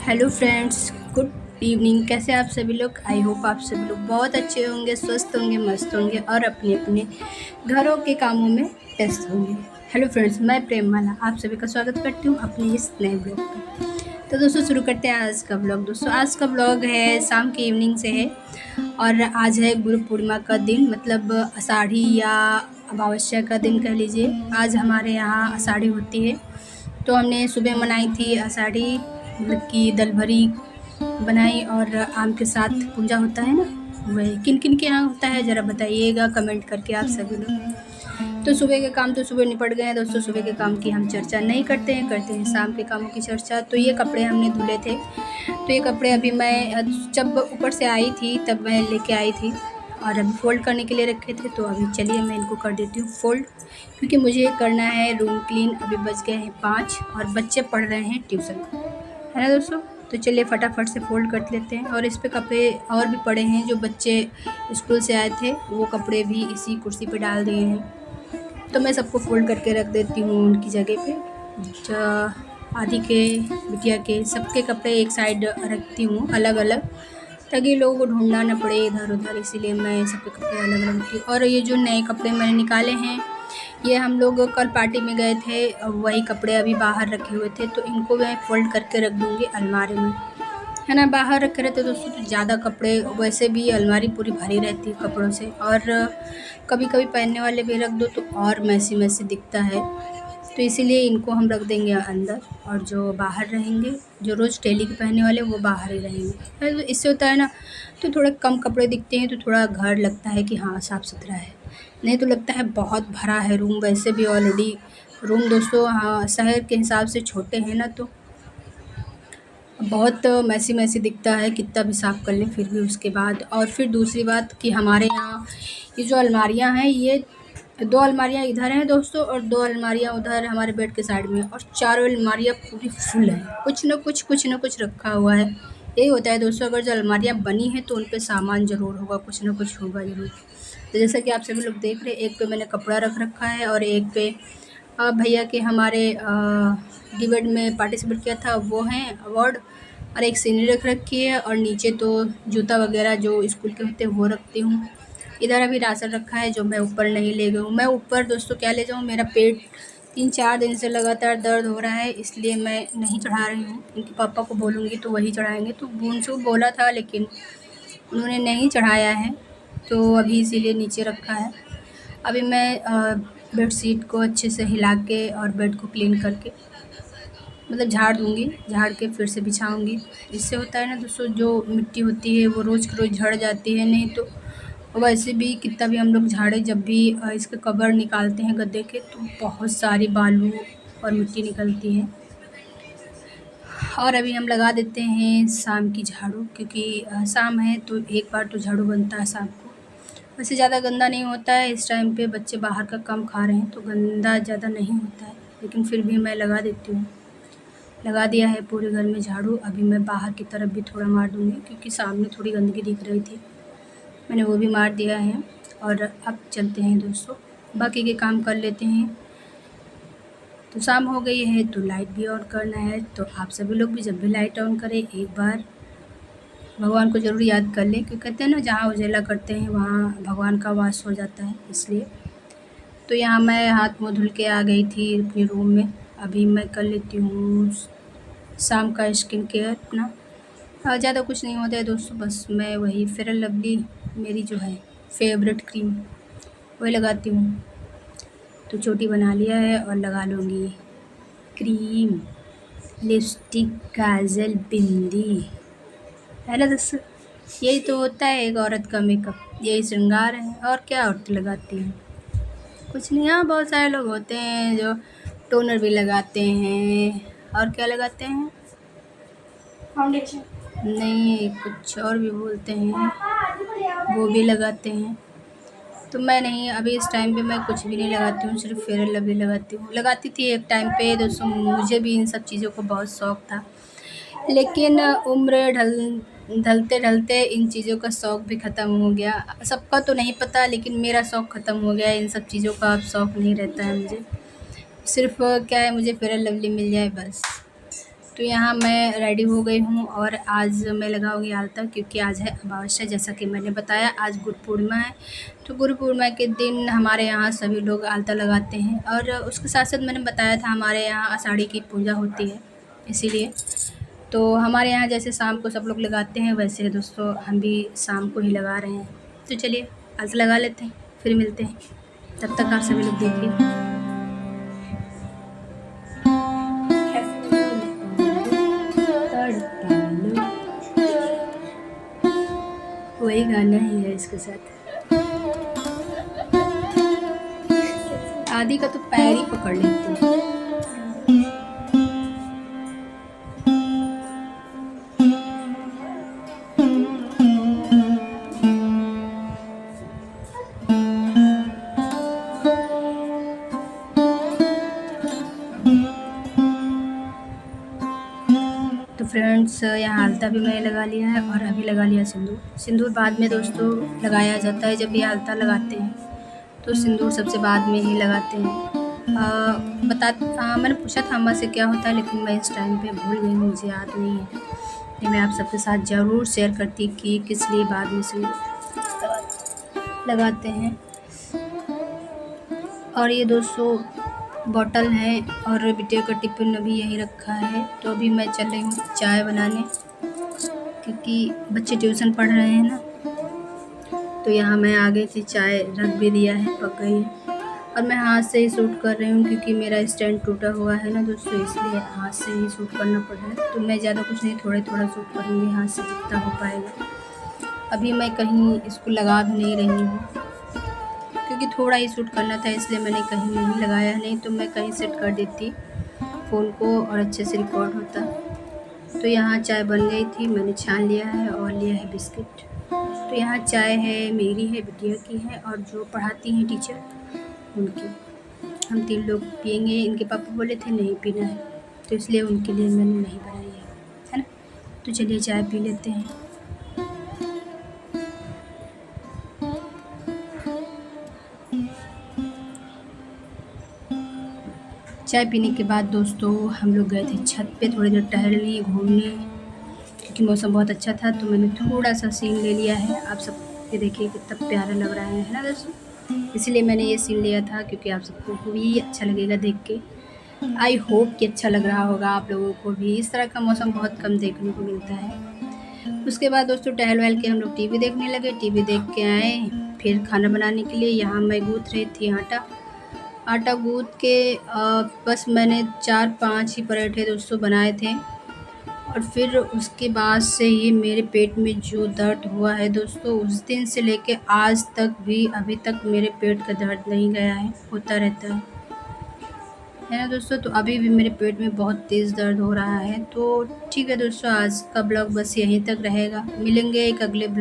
Hello friends, good evening. कैसे आप सभी लोग? आई होप आप सभी लोग बहुत अच्छे होंगे, स्वस्थ होंगे, मस्त होंगे और अपने अपने घरों के कामों में व्यस्त होंगे। हेलो फ्रेंड्स, मैं प्रेममाला आप सभी का स्वागत करती हूँ अपने इस नए ब्लॉग पर। तो दोस्तों शुरू करते हैं आज का ब्लॉग। दोस्तों आज का ब्लॉग है शाम की इवनिंग से है और आज है गुरु पूर्णिमा का दिन, मतलब आषाढ़ी या अमावस्या का दिन कह लीजिए। आज हमारे यहाँ आषाढ़ी होती है, तो हमने सुबह मनाई थी आषाढ़ी, मतलब कि दल भरी बनाई और आम के साथ पूजा होता है ना, वही किन किन के यहाँ होता है ज़रा बताइएगा कमेंट करके आप सभी लोग। तो सुबह के काम तो सुबह निपट गए हैं दोस्तों। सुबह के काम की हम चर्चा नहीं करते हैं, करते हैं शाम के कामों की चर्चा। तो ये कपड़े हमने धुले थे, तो ये कपड़े अभी मैं जब ऊपर से आई थी तब मैं लेके आई थी और अभी फ़ोल्ड करने के लिए रखे थे। तो अभी चलिए मैं इनको कर देती हूँ फ़ोल्ड, क्योंकि मुझे करना है रूम क्लीन। अभी बज गए हैं 5 और बच्चे पढ़ रहे हैं ट्यूशन, है ना दोस्तों। तो चलिए फटाफट से फ़ोल्ड कर लेते हैं। और इस पे कपड़े और भी पड़े हैं, जो बच्चे स्कूल से आए थे वो कपड़े भी इसी कुर्सी पे डाल दिए हैं। तो मैं सबको फ़ोल्ड करके रख देती हूँ उनकी जगह पे। आदि के, बिटिया के, सबके कपड़े एक साइड रखती हूँ अलग अलग, ताकि लोगों को ढूंढना ना पड़े इधर उधर, इसीलिए मैं सबके कपड़े अलग अलग रखती हूँ। और ये जो नए कपड़े मैंने निकाले हैं, ये हम लोग कल पार्टी में गए थे, वही कपड़े अभी बाहर रखे हुए थे, तो इनको मैं फ़ोल्ड करके रख दूँगी अलमारी में, है ना। बाहर रखे रहते दोस्तों तो ज़्यादा कपड़े, वैसे भी अलमारी पूरी भरी रहती है कपड़ों से, और कभी कभी पहनने वाले भी रख दो तो और मैसी मैसी दिखता है। तो इसीलिए इनको हम रख देंगे अंदर, और जो बाहर रहेंगे, जो रोज़ डेली के पहनने वाले, वो बाहर ही रहेंगे। तो इससे होता है ना, तो थोड़े कम कपड़े दिखते हैं तो थोड़ा घर लगता है कि हाँ साफ़ सुथरा है, नहीं तो लगता है बहुत भरा है रूम। वैसे भी ऑलरेडी रूम दोस्तों हाँ शहर के हिसाब से छोटे हैं ना, तो बहुत मैसी मैसी दिखता है, कितना भी साफ़ कर लें फिर भी उसके बाद। और फिर दूसरी बात कि हमारे यहाँ ये जो अलमारियाँ हैं, ये 2 अलमारियाँ इधर हैं दोस्तों और 2 अलमारियाँ उधर हमारे बेड के साइड में, और चारों अलमारियाँ पूरी फुल हैं, कुछ न कुछ रखा हुआ है। यही होता है दोस्तों, अगर जो अलमारियाँ बनी हैं तो उन पे सामान ज़रूर होगा, कुछ न कुछ होगा ज़रूर। तो जैसा कि आप सभी लोग देख रहे हैं, एक पे मैंने कपड़ा रख रखा है और एक पे भैया के हमारे डिबेट में पार्टिसिपेट किया था वो हैं अवार्ड, और एक सीनरी रख रखी है, और नीचे तो जूता वगैरह जो स्कूल के होते हैं वो रखती हूँ। इधर अभी राशन रखा है जो मैं ऊपर नहीं ले गई हूँ। मैं ऊपर दोस्तों क्या ले जाऊँ, मेरा पेट 3-4 दिन से लगातार दर्द हो रहा है, इसलिए मैं नहीं चढ़ा रही हूँ। इनके पापा को बोलूँगी तो वही चढ़ाएँगे, तो उनसे बोला था लेकिन उन्होंने नहीं चढ़ाया है, तो अभी इसीलिए नीचे रखा है। अभी मैं बेडशीट को अच्छे से हिला के और बेड को क्लीन करके, मतलब झाड़ दूँगी, झाड़ के फिर से बिछाऊँगी। इससे होता है ना दोस्तों, जो मिट्टी होती है वो रोज़ के रोज़ झड़ जाती है, नहीं तो वैसे भी कितना भी हम लोग झाड़े, जब भी इसके कवर निकालते हैं गद्दे के, तो बहुत सारी बालू और मिट्टी निकलती है। और अभी हम लगा देते हैं शाम की झाड़ू, क्योंकि शाम है तो एक बार तो झाड़ू बनता है शाम को। वैसे ज़्यादा गंदा नहीं होता है, इस टाइम पे बच्चे बाहर का कम खा रहे हैं तो गंदा ज़्यादा नहीं होता है, लेकिन फिर भी मैं लगा देती हूँ। लगा दिया है पूरे घर में झाड़ू। अभी मैं बाहर की तरफ भी थोड़ा मार दूँगी, क्योंकि सामने थोड़ी गंदगी दिख रही थी, मैंने वो भी मार दिया है। और अब चलते हैं दोस्तों, बाकी के काम कर लेते हैं। तो शाम हो गई है तो लाइट भी ऑन करना है, तो आप सभी लोग भी जब भी लाइट ऑन करें एक बार भगवान को ज़रूर याद कर लें, क्योंकि कहते हैं ना जहाँ उजाला करते हैं वहाँ भगवान का वास हो जाता है, इसलिए। तो यहाँ मैं हाथ मुँह धुल के आ गई थी अपने रूम में। अभी मैं कर लेती हूँ शाम का स्किन केयर अपना। ज़्यादा कुछ नहीं होता है दोस्तों, बस मैं वही फेयर लवली मेरी जो है फेवरेट क्रीम वही लगाती हूँ। तो चोटी बना लिया है और लगा लूँगी क्रीम, लिपस्टिक, काजल, बिंदी, है ना दोस्तों। यही तो होता है एक औरत का मेकअप, यही श्रृंगार है। और क्या औरतें लगाती हैं, कुछ नहीं। हाँ बहुत सारे लोग होते हैं जो टोनर भी लगाते हैं, और क्या लगाते हैं, फाउंडेशन नहीं, कुछ और भी बोलते हैं, वो भी लगाते हैं। तो मैं नहीं, अभी इस टाइम पे मैं कुछ भी नहीं लगाती हूँ, सिर्फ फेयर एंड लवली लगाती हूँ। लगाती थी एक टाइम पे दोस्तों, मुझे भी इन सब चीज़ों को बहुत शौक़ था, लेकिन उम्र ढलते ढलते इन चीज़ों का शौक़ भी ख़त्म हो गया। सबका तो नहीं पता, लेकिन मेरा शौक़ ख़त्म हो गया। इन सब चीज़ों का अब शौक़ नहीं रहता है मुझे, सिर्फ क्या है, मुझे फेयर एंड लवली मिल जाए बस। तो यहाँ मैं रेडी हो गई हूँ और आज मैं लगाऊंगी आलता, क्योंकि आज है अमावस्या। जैसा कि मैंने बताया आज गुरु पूर्णिमा है, तो गुरु पूर्णिमा के दिन हमारे यहाँ सभी लोग आलता लगाते हैं। और उसके साथ साथ मैंने बताया था हमारे यहाँ आषाढ़ी की पूजा होती है, इसीलिए तो हमारे यहाँ जैसे शाम को सब लोग लगाते हैं, वैसे दोस्तों हम भी शाम को ही लगा रहे हैं। तो चलिए आज लगा लेते हैं, फिर मिलते हैं। तब तक आप सभी लोग देखिए। वही गाना ही है इसके साथ। आदि का तो पैर ही पकड़ लेती है। तो फ्रेंड्स यहाँ आलता भी मैंने लगा लिया है और अभी लगा लिया सिंदूर। सिंदूर बाद में दोस्तों लगाया जाता है, जब ये आलता लगाते हैं तो सिंदूर सबसे बाद में ही लगाते हैं। मैंने पूछा था अम्मा से क्या होता है, लेकिन मैं इस टाइम पे भूल गई हूँ, मुझे याद नहीं है। ये मैं आप सबके साथ ज़रूर शेयर करती कि किस लिए बाद में सिंदूर लगाते हैं। और ये दोस्तों बॉटल है और बिटिया का टिफ़िन अभी यहीं रखा है। तो अभी मैं चल रही हूँ चाय बनाने, क्योंकि बच्चे ट्यूशन पढ़ रहे हैं ना। तो यहाँ मैं आ गई थी, चाय रख भी दिया है, पक गई है। और मैं हाथ से ही शूट कर रही हूँ, क्योंकि मेरा स्टैंड टूटा हुआ है ना दोस्तों, इसलिए हाथ से ही शूट करना पड़ रहा है। तो मैं ज़्यादा कुछ नहीं, थोड़ा शूट करूँगी हाथ से, जितना हो पाएगा। अभी मैं कहीं इसको लगा भी नहीं रही हूँ, क्योंकि थोड़ा ही शूट करना था, इसलिए मैंने कहीं नहीं लगाया। नहीं तो मैं कहीं सेट कर देती फ़ोन को और अच्छे से रिकॉर्ड होता। तो यहाँ चाय बन गई थी, मैंने छान लिया है और लिया है बिस्किट। तो यहाँ चाय है, मेरी है, बिटिया की है और जो पढ़ाती हैं टीचर उनकी। हम 3 लोग पियेंगे। इनके पापा बोले थे नहीं पीना है, तो इसलिए उनके लिए मैंने नहीं बनाई है ना। तो चलिए चाय पी लेते हैं। चाय पीने के बाद दोस्तों हम लोग गए थे छत पे थोड़ी देर टहलने, घूमने, क्योंकि मौसम बहुत अच्छा था। तो मैंने थोड़ा सा सीन ले लिया है, आप सब ये देखिए कितना प्यारा लग रहा है ना दोस्तों। इसीलिए मैंने ये सीन लिया था, क्योंकि आप सबको भी अच्छा लगेगा देख के। आई होप कि अच्छा लग रहा होगा आप लोगों को भी। इस तरह का मौसम बहुत कम देखने को मिलता है। उसके बाद दोस्तों टहल वहल के हम लोग टीवी देखने लगे। टीवी देख के आए, फिर खाना बनाने के लिए यहाँ मैं गूँथ रही थी आटा गूँथ के बस मैंने 4-5 ही पराठे दोस्तों बनाए थे। और फिर उसके बाद से ही मेरे पेट में जो दर्द हुआ है दोस्तों, उस दिन से लेके आज तक भी अभी तक मेरे पेट का दर्द नहीं गया है, होता रहता है ना दोस्तों। तो अभी भी मेरे पेट में बहुत तेज़ दर्द हो रहा है। तो ठीक है दोस्तों, आज का ब्लॉग बस यहीं तक रहेगा। मिलेंगे एक अगले ब्लॉग।